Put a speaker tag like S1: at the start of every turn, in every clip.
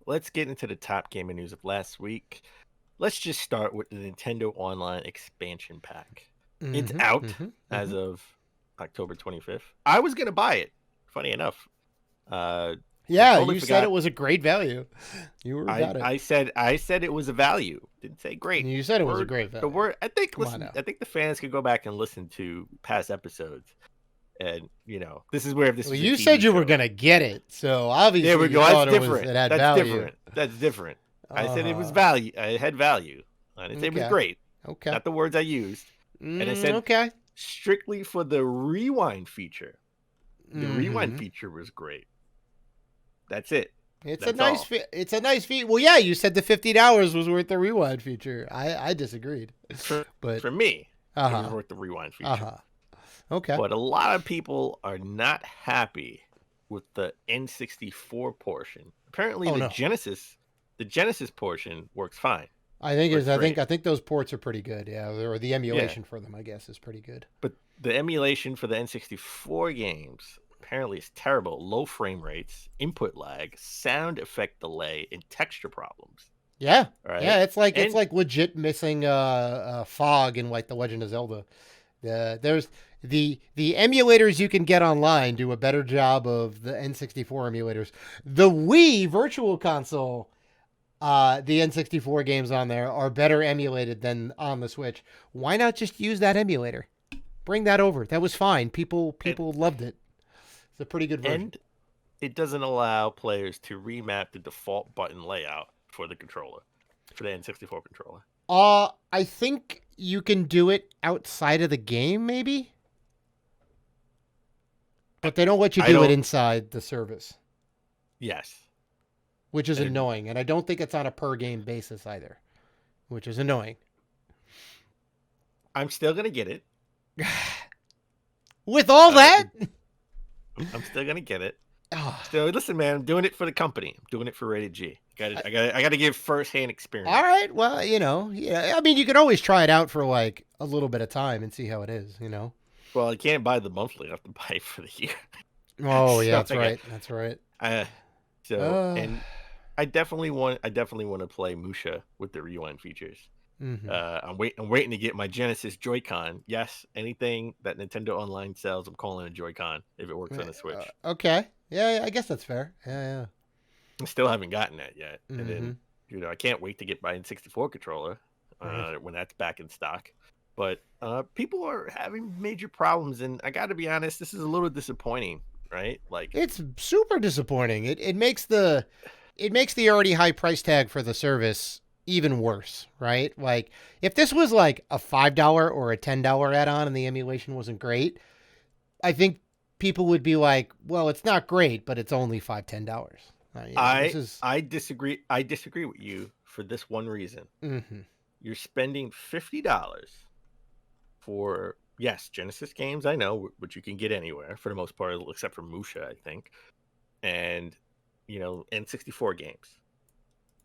S1: let's get into the top gaming news of last week. Let's just start with the Nintendo Online expansion pack. It's
S2: Mm-hmm.
S1: out
S2: Mm-hmm.
S1: as
S2: Mm-hmm.
S1: of October 25th. I was gonna buy it. Funny enough, I
S2: Yeah,
S1: totally
S2: you said it
S1: forgot.
S2: was a great value. You were
S1: I
S2: about it.
S1: I said I said it was a value. Didn't say great.
S2: You said it was a
S1: Word
S2: great
S1: the
S2: value.
S1: word. I think.
S2: Come on
S1: Listen.
S2: now.
S1: I think the fans can go back and listen to past episodes. And this is where if this
S2: Well,
S1: was a
S2: you said
S1: TV
S2: you were
S1: show.
S2: gonna get it, so
S1: There
S2: obviously
S1: we
S2: you
S1: go. That's
S2: thought
S1: different.
S2: it had
S1: That's
S2: value.
S1: different. That's different. I said it was
S2: Uh
S1: value. I had value. I didn't say it was
S2: Okay.
S1: great.
S2: Okay.
S1: Not the words I used. And I said
S2: Okay.
S1: strictly for the rewind feature. The rewind
S2: Mm-hmm.
S1: feature was great. That's it.
S2: It's a
S1: That's
S2: nice
S1: all.
S2: it's a nice feat. Well, yeah, you said the $50 was worth the rewind feature. I disagreed,
S1: For
S2: but
S1: for me, it was
S2: uh-huh.
S1: worth the rewind feature.
S2: Uh-huh. Okay.
S1: But a lot of people are not happy with the N64 portion. Apparently
S2: Oh no.
S1: The Genesis portion works fine. Works
S2: I
S1: great.
S2: think those ports are pretty good. Yeah, or the
S1: Yeah.
S2: emulation for them, I guess, is pretty good.
S1: But the emulation for the N64 games apparently is terrible. Low frame rates, input lag, sound effect delay, and texture problems.
S2: Yeah.
S1: All right.
S2: Yeah, it's
S1: And
S2: like legit missing fog in like the Legend of Zelda. There's the emulators you can get online do a better job of the N64 emulators. The Wii Virtual Console, the N64 games on there are better emulated than on the Switch. Why not just use that emulator? Bring that over. That was fine.
S1: and,
S2: People loved it. It's a pretty good version.
S1: and it doesn't allow players to remap the default button layout for the controller, for the N64 controller.
S2: I think you can do it outside of the game, maybe, but they don't let you
S1: I
S2: do it
S1: don't.
S2: inside the service,
S1: Yes.
S2: which is
S1: And
S2: annoying. And I don't think it's on a per game basis either, which is annoying.
S1: I'm still gonna get it.
S2: With all
S1: Uh,
S2: that,
S1: I'm still gonna get it.
S2: oh,
S1: So listen, man, I'm doing it for the company. I'm doing it for Rated G. I got to give firsthand experience.
S2: all right. Well, yeah. I mean, you could always try it out for like a little bit of time and see how it is.
S1: Well, I can't buy the monthly. I have to buy it for the year.
S2: Oh yeah,
S1: so
S2: that's
S1: I got,
S2: right. That's right.
S1: uh, so
S2: Uh,
S1: and I definitely want to play Musha with the rewind features.
S2: mm-hmm.
S1: I'm waiting to get my Genesis Joy-Con. Yes, anything that Nintendo Online sells, I'm calling a Joy-Con if it works on the Switch.
S2: Okay. Yeah, I guess that's fair. Yeah,
S1: I still haven't gotten that yet.
S2: yeah.
S1: And
S2: Mm-hmm.
S1: then, I can't wait to get my N64 controller
S2: Right.
S1: when that's back in stock. But people are having major problems, and I got to be honest, this is a little disappointing, right? Like,
S2: It's super disappointing. It makes the already high price tag for the service even worse, right? Like if this was like a $5 or a $10 add-on and the emulation wasn't great, I think people would be like, well, it's not great, but it's only $5-10. This is
S1: I disagree. I disagree with you for this one reason.
S2: mm-hmm.
S1: You're spending $50 for, yes, Genesis games. I know, which you can get anywhere for the most part, except for Musha, I think, and N64 games.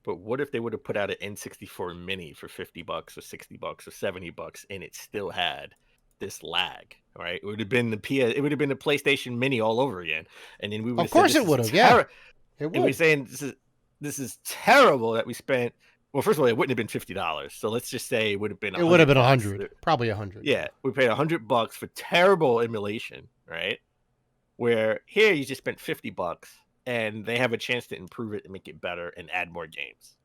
S1: But what if they would have put out an N64 Mini for $50 or $60 or $70, and it still had this lag? Right? It would have been It would have been the PlayStation Mini all over again, and then we would
S2: Of
S1: have said
S2: course
S1: this
S2: it
S1: is
S2: would have. Yeah, it
S1: and we're
S2: would.
S1: saying this is terrible that we spent. Well, first of all, it wouldn't have been $50. So let's just say it would have been
S2: It would have been
S1: $100.
S2: 100, probably 100.
S1: Yeah, we paid $100 for terrible emulation, right? Where here you just spent $50 and they have a chance to improve it and make it better and add more games.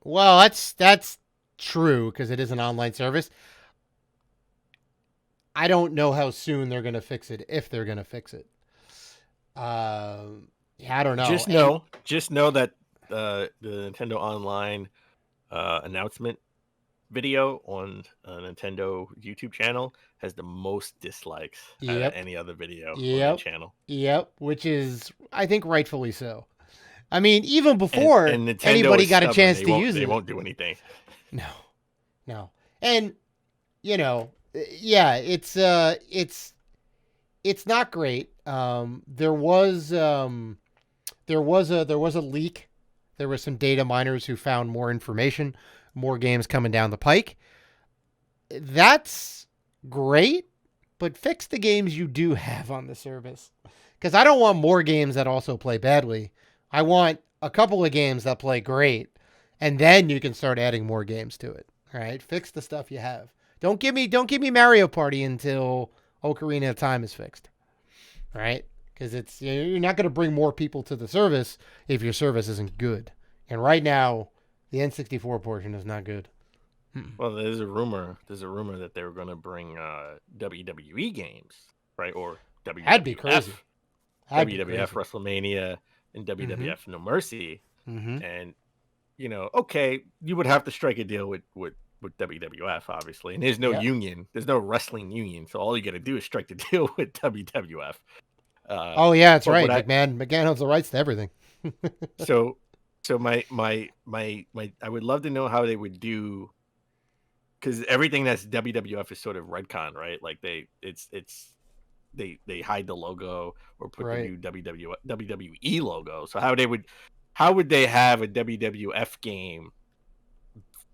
S2: Well, that's true because it is an online service. I don't know how soon they're going to fix it, if they're going to fix it. Yeah, I don't know.
S1: Just know that the Nintendo Online announcement video on Nintendo YouTube channel has the most dislikes out of
S2: Yep.
S1: any other video on that
S2: Yep.
S1: channel.
S2: Yep. Which is, I think, rightfully so. I mean, even
S1: And
S2: before
S1: Nintendo
S2: anybody
S1: is
S2: got a
S1: stubborn.
S2: chance to use
S1: They
S2: it.
S1: won't do anything.
S2: No. No. And, yeah, it's not great. There was a leak. There were some data miners who found more information, more games coming down the pike. That's great, but fix the games you do have on the service. Because I don't want more games that also play badly. I want a couple of games that play great, and then you can start adding more games to it. All right, fix the stuff you have. Don't give me Mario Party until Ocarina of Time is fixed. All right, because it's you're not going to bring more people to the service if your service isn't good. And right now, the N64 portion is not good. Mm-mm.
S1: Well, there's a rumor. There's a rumor that they were going to bring WWE games, right? Or
S2: That'd be crazy.
S1: WWF,
S2: That'd be
S1: WWF
S2: crazy.
S1: WrestleMania, and
S2: Mm-hmm.
S1: WWF No Mercy.
S2: Mm-hmm.
S1: And okay, you would have to strike a deal with WWF, obviously. And there's no
S2: Yeah.
S1: union. There's no wrestling union. So all you got to do is strike the deal with WWF.
S2: Oh yeah, that's
S1: But
S2: right.
S1: what I
S2: McMahon owns the rights to everything.
S1: so so my I would love to know how they would do, because everything that's WWF is sort of redcon, right? Like they hide the logo or put the
S2: Right.
S1: new WWE logo. So how would they have a WWF game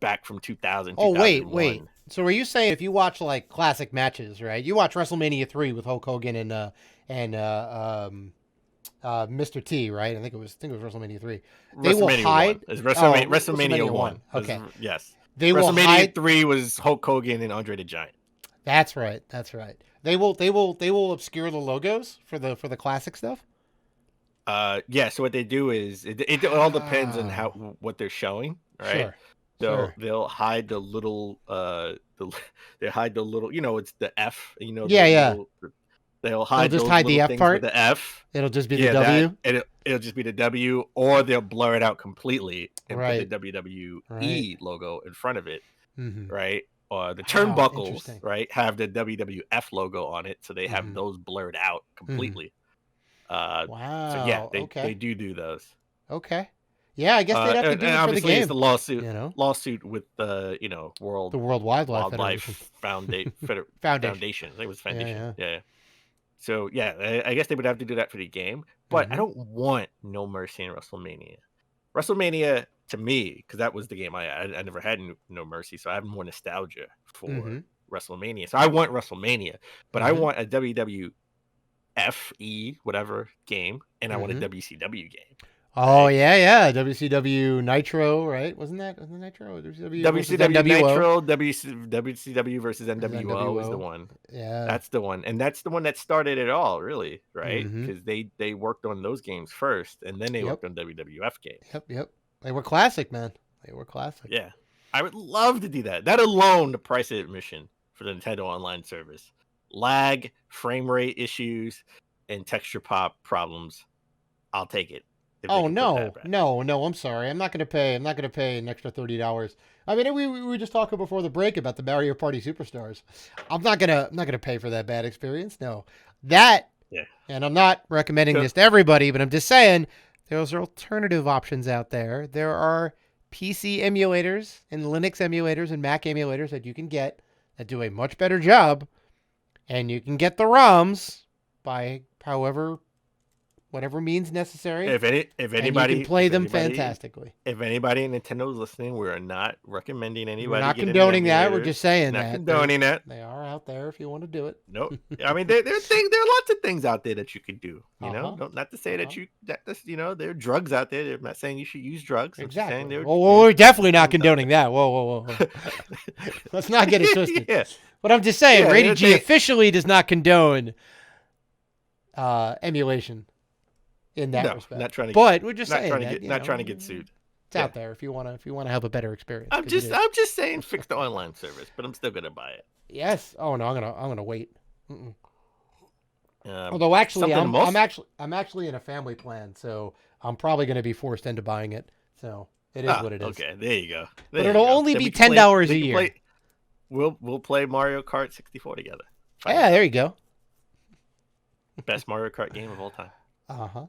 S1: back from 2000,
S2: Oh wait.
S1: 2001?
S2: So are you saying if you watch like classic matches, right? You watch WrestleMania 3 with Hulk Hogan and Mr. T, right? I think it was WrestleMania 3. They will
S1: WrestleMania 1
S2: hide.
S1: is
S2: Oh,
S1: WrestleMania
S2: WrestleMania
S1: 1
S2: 1.
S1: was,
S2: Okay.
S1: yes.
S2: They will
S1: WrestleMania
S2: hide.
S1: 3 was Hulk Hogan and Andre the Giant.
S2: That's right. That's right. They will obscure the logos for the classic stuff.
S1: Yeah, so what they do is it all depends on
S2: Oh,
S1: what they're showing, right?
S2: sure.
S1: So
S2: Sure.
S1: they'll hide the little they hide the little, it's the F,
S2: Yeah, yeah.
S1: they'll
S2: They'll
S1: hide
S2: just
S1: those
S2: hide the
S1: little
S2: F
S1: things with
S2: part.
S1: the F.
S2: It'll just be the
S1: Yeah, that,
S2: W.
S1: and it'll just be the W, or they'll blur it out completely and put the
S2: Right. Right.
S1: WWE logo in front of it,
S2: Mm-hmm.
S1: right? Or the
S2: Wow.
S1: turnbuckles,
S2: Interesting.
S1: right, have the WWF logo on it, so they have
S2: Mm-hmm.
S1: those blurred out
S2: Mm-hmm.
S1: completely. Uh, so yeah,
S2: Wow.
S1: they
S2: Okay.
S1: do those.
S2: Okay. Yeah, I guess they'd have to
S1: And
S2: do it for the
S1: obviously it's
S2: game.
S1: the lawsuit
S2: You know,
S1: with the World
S2: the World Wildlife Federation
S1: Wildlife
S2: Foundation.
S1: Foundation. I think it was
S2: Yeah,
S1: foundation.
S2: yeah.
S1: Yeah. So yeah, I guess they would have to do that for the game. But I
S2: Mm-hmm.
S1: don't want No Mercy in WrestleMania. WrestleMania to me, because that was the game I never had No Mercy, so I have more nostalgia
S2: Mm-hmm.
S1: for WrestleMania. So I want WrestleMania, but I
S2: Mm-hmm.
S1: want a WWFE whatever game, and I want a
S2: Mm-hmm.
S1: WCW game,
S2: Oh
S1: right?
S2: yeah, yeah. WCW Nitro, right? Wasn't Nitro? WCW versus
S1: WCW
S2: NWO.
S1: Nitro, WCW versus
S2: Versus
S1: NWO is the
S2: NWO.
S1: one.
S2: Yeah.
S1: That's the one, and that's the one that started it all, really, right?
S2: Mm-hmm.
S1: Because they worked on those games first, and then they
S2: Yep.
S1: worked on WWF games.
S2: Yep. Yep. They were classic, man. They were classic.
S1: Yeah, I would love to do that. That alone, the price of admission for the Nintendo Online service, lag, frame rate issues, and texture pop problems. I'll take it if they
S2: Oh
S1: can put that
S2: no,
S1: back.
S2: no, no! I'm sorry. I'm not gonna pay. I'm not gonna pay an extra $30. I mean, we were just talking before the break about the Mario Party Superstars. I'm not gonna pay for that bad experience. No, that,
S1: Yeah.
S2: and I'm not recommending
S1: So
S2: this to everybody, but I'm just saying there's alternative options out there. There are PC emulators and Linux emulators and Mac emulators that you can get that do a much better job, and you can get the ROMs by whatever means necessary,
S1: if
S2: and you can
S1: anybody
S2: play them fantastically.
S1: if anybody in Nintendo is listening, we are not recommending
S2: We're
S1: anybody
S2: not
S1: get any
S2: condoning that. We're
S1: emulators.
S2: just saying
S1: Not
S2: that
S1: condoning that.
S2: they are out there if you want to do it.
S1: No, I mean there are lots of things out there that you could do.
S2: Uh-huh.
S1: Not to say
S2: Uh-huh.
S1: there are drugs out there. I'm not saying you should use drugs. I'm just saying
S2: Exactly.
S1: there
S2: Well,
S1: are
S2: we're definitely not
S1: things out
S2: condoning that. Whoa, whoa, whoa, whoa.
S1: there.
S2: Let's not get it twisted.
S1: Yeah,
S2: But I'm just saying,
S1: yeah.
S2: Rated G officially does not condone emulation in that
S1: No,
S2: respect.
S1: not trying to
S2: But we're just
S1: not
S2: saying
S1: trying to
S2: that
S1: get not trying to get sued.
S2: it's
S1: Yeah,
S2: out there if you want to have a better experience.
S1: I'm
S2: 'Cause it
S1: just
S2: is.
S1: I'm just saying fix the online service, but I'm still gonna buy it.
S2: Yes. Oh no, I'm gonna wait. Mm-mm.
S1: Um,
S2: Although actually,
S1: something most
S2: I'm actually in a family plan, so I'm probably going to be forced into buying it. So it is what it is.
S1: okay, there you go.
S2: But
S1: There you
S2: it'll
S1: go.
S2: only
S1: Then
S2: be
S1: we can
S2: $10 a
S1: we can
S2: year.
S1: We'll play Mario Kart 64 together.
S2: Yeah, there you go.
S1: Best Mario Kart game of all time.
S2: Uh huh.